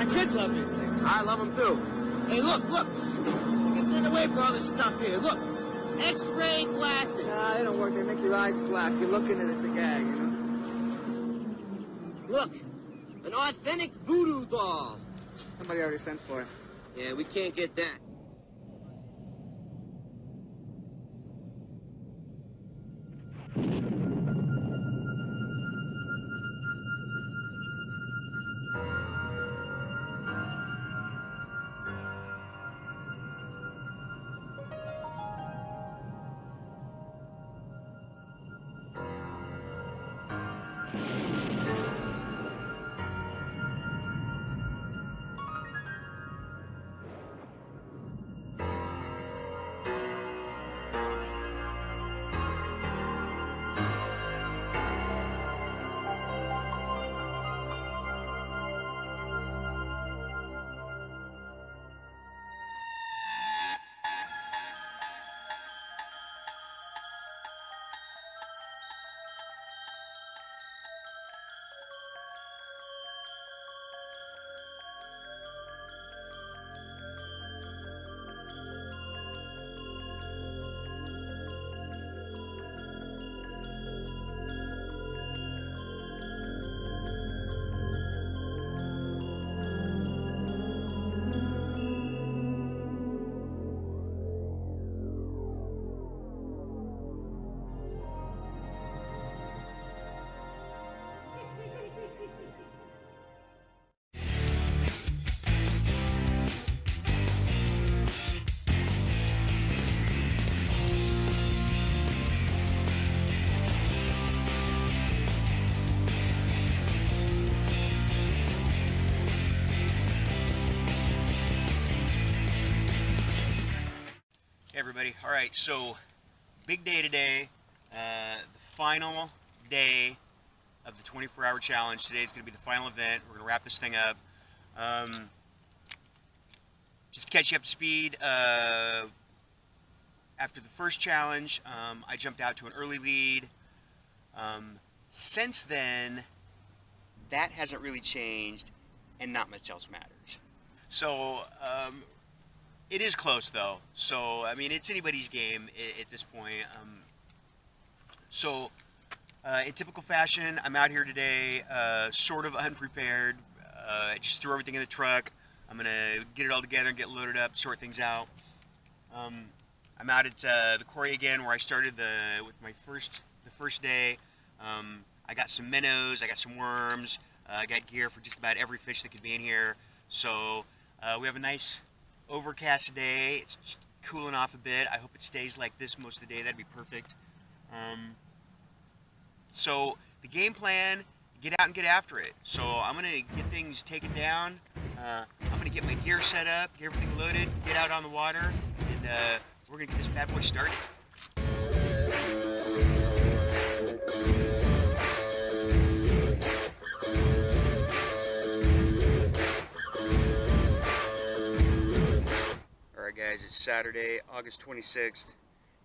kids love these things. I love them too. Hey, look. It's in the way for all this stuff here. Look. X-ray glasses. Nah, they don't work. They make your eyes black. You're looking and it's a gag, you know? Look. An authentic voodoo doll. Somebody already sent for it. Yeah, we can't get that. Everybody, all right, so big day today, the final day of the 24-hour challenge. Today is going to be the final event. We're going to wrap this thing up. Just to catch you up to speed, after the first challenge, I jumped out to an early lead. Since then, that hasn't really changed, and not much else matters. So, it is close though, so I mean it's anybody's game at this point. In typical fashion, I'm out here today, sort of unprepared. I just threw everything in the truck. I'm gonna get it all together and get loaded up, sort things out. I'm out at the Korey again, where I started with the first day. I got some minnows, I got some worms, I got gear for just about every fish that could be in here. So we have a nice overcast day. It's just cooling off a bit. I hope it stays like this most of the day. That'd be perfect. So the game plan, get out and get after it. So I'm gonna get things taken down. I'm gonna get my gear set up, get everything loaded, get out on the water, and we're gonna get this bad boy started. Guys, it's Saturday, August 26th,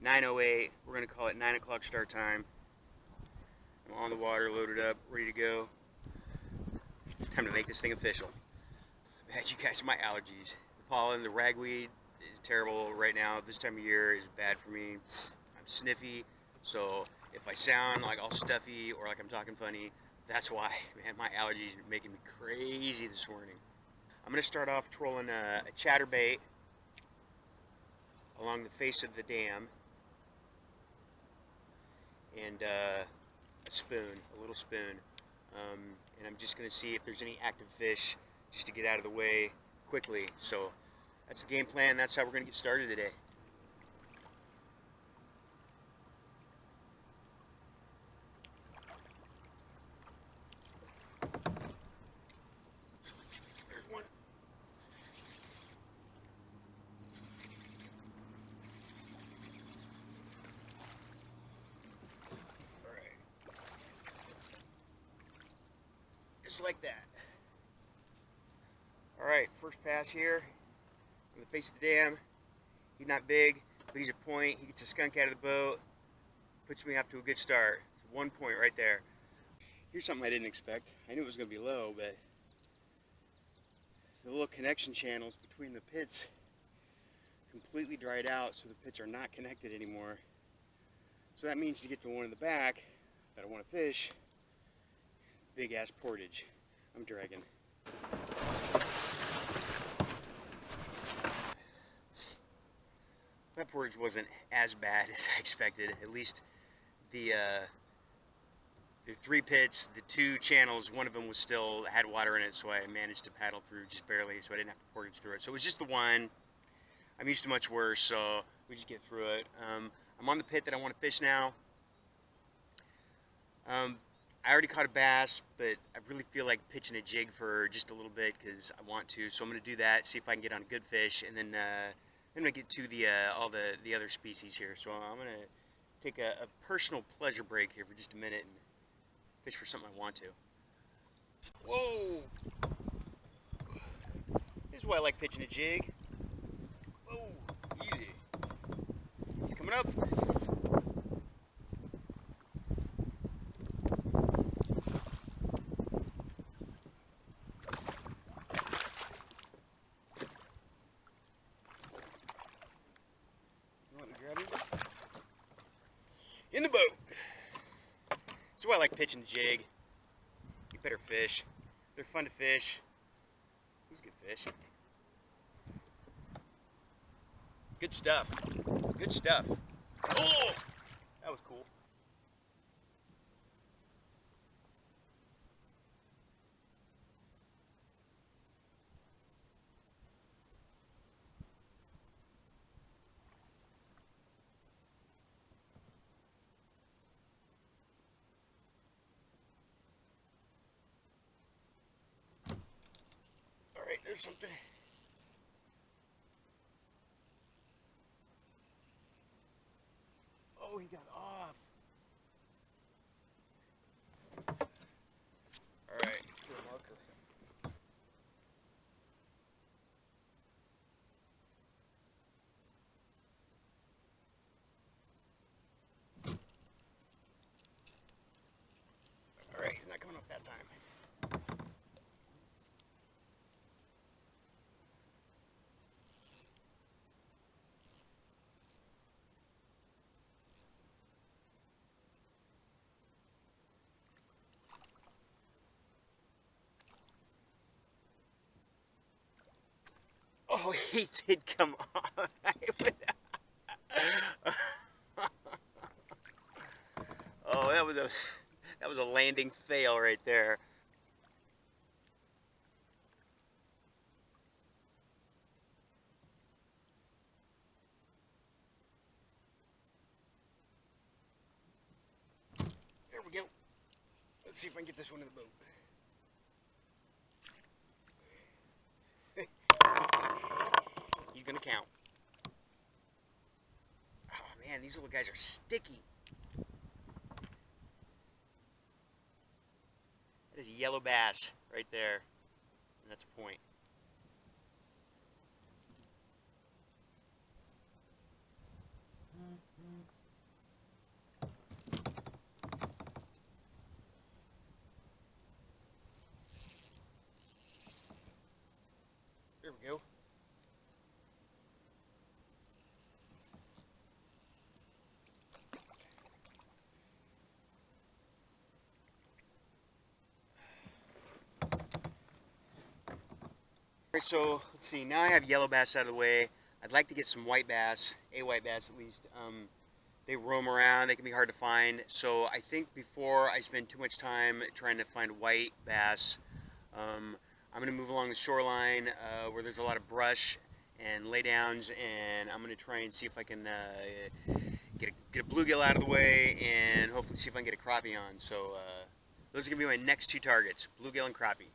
9:08. We're going to call it 9 o'clock start time. I'm on the water, loaded up, ready to go. Time to make this thing official. Man, you guys, my allergies. The pollen, the ragweed is terrible right now. This time of year is bad for me. I'm sniffy, so if I sound like all stuffy or like I'm talking funny, that's why. Man, my allergies are making me crazy this morning. I'm going to start off trolling a chatterbait along the face of the dam, and a little spoon, and I'm just going to see if there's any active fish just to get out of the way quickly. So that's the game plan. That's how we're going to get started today. There's one. Just like that. Alright, first pass here on the face of the dam. He's not big, but he's a point. He gets a skunk out of the boat, puts me up to a good start. So 1 point right there. Here's something I didn't expect. I knew it was going to be low, but little connection channels between the pits completely dried out, so the pits are not connected anymore. So that means to get to one in the back that I want to fish, big ass portage I'm dragging. That portage wasn't as bad as I expected. At least the 3 pits, the 2 channels, one of them was still had water in it, so I managed to paddle through just barely, so I didn't have to portage through it. So it was just the one. I'm used to much worse, so we just get through it. I'm on the pit that I want to fish now. I already caught a bass, but I really feel like pitching a jig for just a little bit because I want to. So I'm going to do that, see if I can get on a good fish, and then I'm going to get to all the other species here. So I'm going to take a personal pleasure break here for just a minute and fish for something I want to. Whoa! This is why I like pitching a jig. Whoa! Easy. He's coming up. In the boat. That's why I like pitching the jig. You better fish. They're fun to fish. These good fish. Good stuff. Good stuff. Oh! That was cool. Alright, there's something. Oh, he got off. Alright, for a marker. Alright, he's not coming off that time. Oh, he did come off. Oh, that was a landing fail right there. There we go. Let's see if I can get this one in the boat. He's gonna count. Oh man, these little guys are sticky. That is a yellow bass right there. And that's a point. There we go. Alright, so let's see, now I have yellow bass out of the way. I'd like to get some white bass, a white bass at least. They roam around, they can be hard to find. So I think before I spend too much time trying to find white bass, I'm going to move along the shoreline where there's a lot of brush and laydowns, and I'm going to try and see if I can get a bluegill out of the way and hopefully see if I can get a crappie on. So those are going to be my next 2 targets, bluegill and crappie.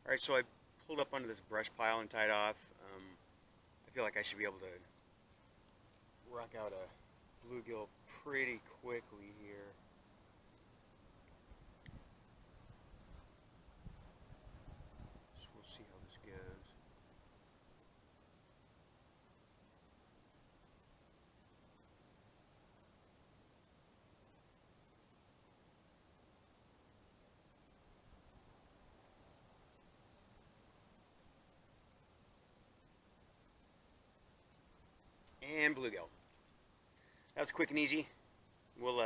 Alright, so I pulled up under this brush pile and tied off. I feel like I should be able to rock out a bluegill pretty quickly here. So we'll see how this goes. and bluegill. That was quick and easy. We'll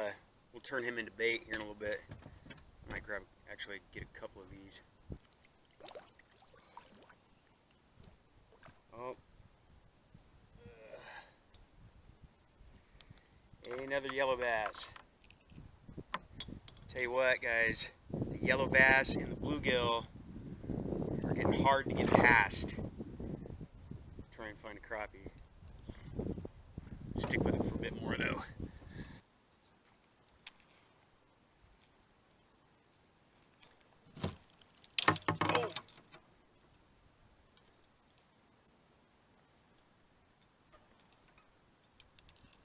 turn him into bait here in a little bit. I might actually get a couple of these. Oh. Another yellow bass. Tell you what, guys, the yellow bass and the bluegill are getting hard to get past. Try and find a crappie. Stick with it for a bit more though. Oh!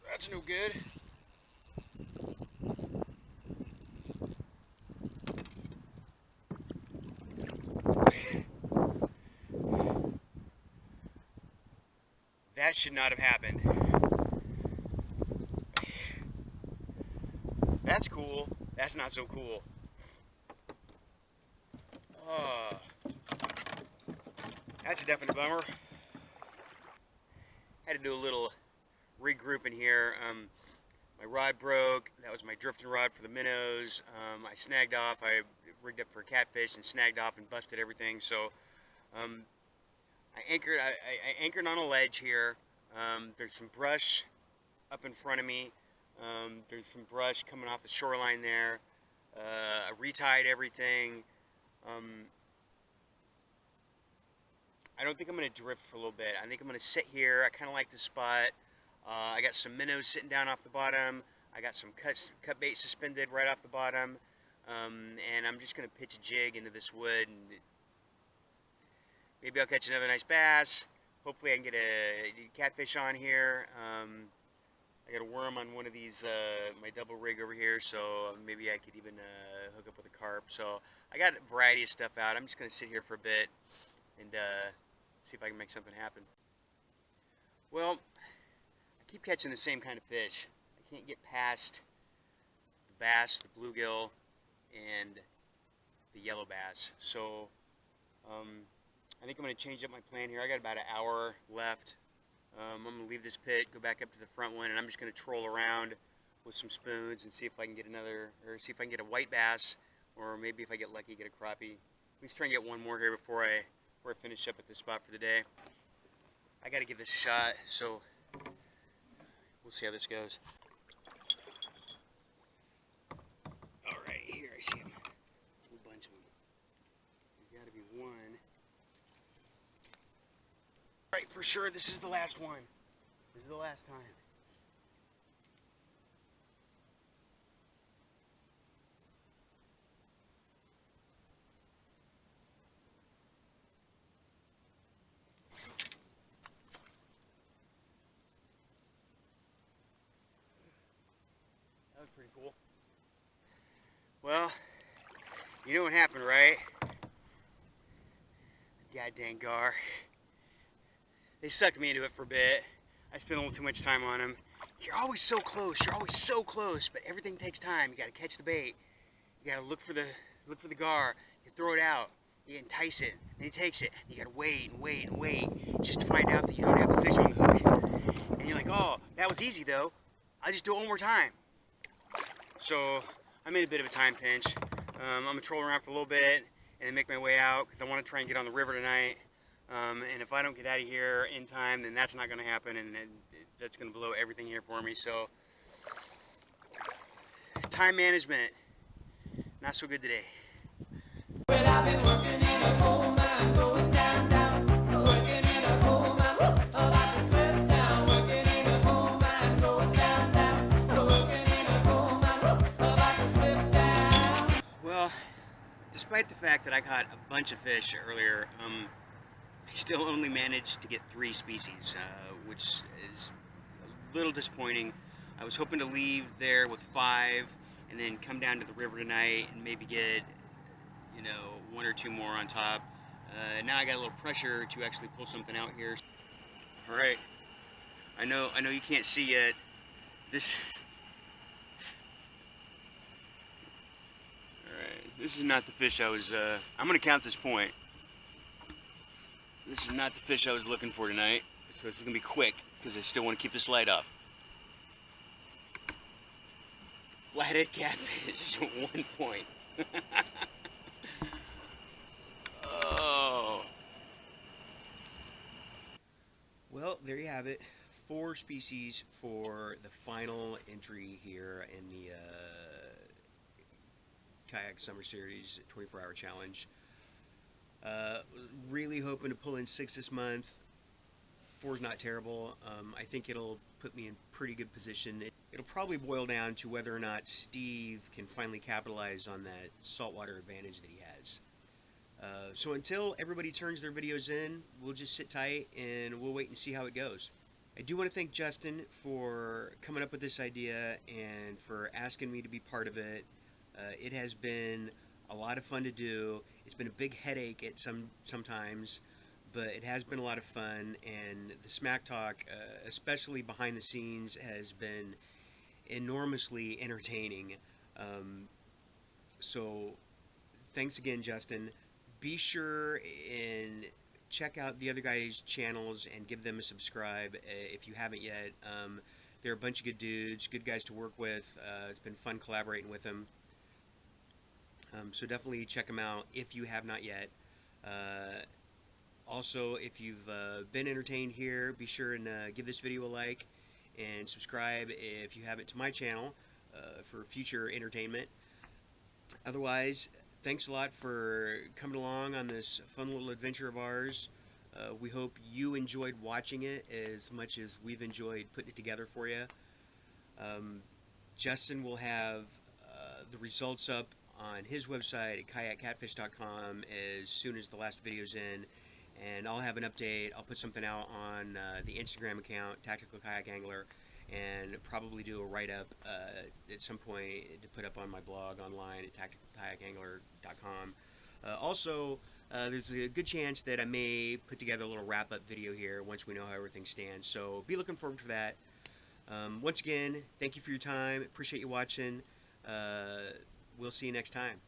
That's no good. That should not have happened. That's cool. That's not so cool. That's a definite bummer. Had to do a little regrouping here. My rod broke. That was my drifting rod for the minnows. I snagged off. I rigged up for a catfish and snagged off and busted everything. So I anchored on a ledge here. There's some brush up in front of me. There's some brush coming off the shoreline there. I retied everything. I don't think I'm going to drift for a little bit. I think I'm going to sit here. I kind of like the spot. I got some minnows sitting down off the bottom. I got some cut bait suspended right off the bottom. And I'm just going to pitch a jig into this wood. And maybe I'll catch another nice bass. Hopefully I can get a catfish on here. I got a worm on one of these, my double rig over here, so maybe I could even hook up with a carp. So I got a variety of stuff out. I'm just going to sit here for a bit and see if I can make something happen. Well, I keep catching the same kind of fish. I can't get past the bass, the bluegill, and the yellow bass. So I think I'm going to change up my plan here. I got about an hour left. I'm going to leave this pit, go back up to the front one, and I'm just going to troll around with some spoons and see if I can get another, or see if I can get a white bass, or maybe if I get lucky, get a crappie. Let's try and get one more here before I finish up at this spot for the day. I got to give this a shot, so we'll see how this goes. All right, here I see him. A whole bunch of them. There's got to be one. All right, for sure, this is the last one. This is the last time. That was pretty cool. Well, you know what happened, right? Goddamn gar. They sucked me into it for a bit. I spent a little too much time on them. You're always so close. You're always so close, but everything takes time. You got to catch the bait. You got to look for the gar. You throw it out. You entice it. Then he takes it. You got to wait and wait and wait just to find out that you don't have the fish on the hook. And you're like, oh, that was easy though. I'll just do it one more time. So I'm in a bit of a time pinch. I'm gonna troll around for a little bit and then make my way out because I want to try and get on the river tonight. And if I don't get out of here in time, then that's not going to happen, and that's going to blow everything here for me. So, time management, not so good today. Well, I've been working in a coal mine, going down, down, working in a coal mine, about to slip down, working in a coal mine, going down, down, working in a coal mine, about to slip down. Well, despite the fact that I caught a bunch of fish earlier, I still only managed to get 3 species, which is a little disappointing. I was hoping to leave there with 5 and then come down to the river tonight and maybe get, you know, 1 or 2 more on top. Now I got a little pressure to actually pull something out here. All right, I know you can't see yet. This is not the fish I was, I'm gonna count this point. This is not the fish I was looking for tonight, so So this is going to be quick because I still want to keep this light off. Flathead catfish at 1 point. Oh. Well, there you have it. 4 species for the final entry here in the Kayak Summer Series 24-hour challenge. Really hoping to pull in 6 this month. 4 is not terrible. I think it'll put me in pretty good position. It'll probably boil down to whether or not Steve can finally capitalize on that saltwater advantage that he has. So until everybody turns their videos in, we'll just sit tight and we'll wait and see how it goes. I do want to thank Justin for coming up with this idea and for asking me to be part of it. It has been a lot of fun to do. It's been a big headache at sometimes, but it has been a lot of fun, and the smack talk, especially behind the scenes, has been enormously entertaining. So thanks again, Justin. Be sure and check out the other guys' channels and give them a subscribe if you haven't yet. They're a bunch of good dudes, good guys to work with. It's been fun collaborating with them. So definitely check them out if you have not yet. Also, if you've been entertained here, be sure and give this video a like and subscribe if you haven't to my channel for future entertainment. Otherwise, thanks a lot for coming along on this fun little adventure of ours. We hope you enjoyed watching it as much as we've enjoyed putting it together for you. Justin will have the results up on his website at kayakkatfish.com as soon as the last video's in, and I'll have an update. I'll put something out on the Instagram account, Tactical Kayak Angler, and probably do a write-up at some point to put up on my blog online at tacticalkayakangler.com. Also, there's a good chance that I may put together a little wrap-up video here once we know how everything stands, so be looking forward to that. Once again, thank you for your time. Appreciate you watching. We'll see you next time.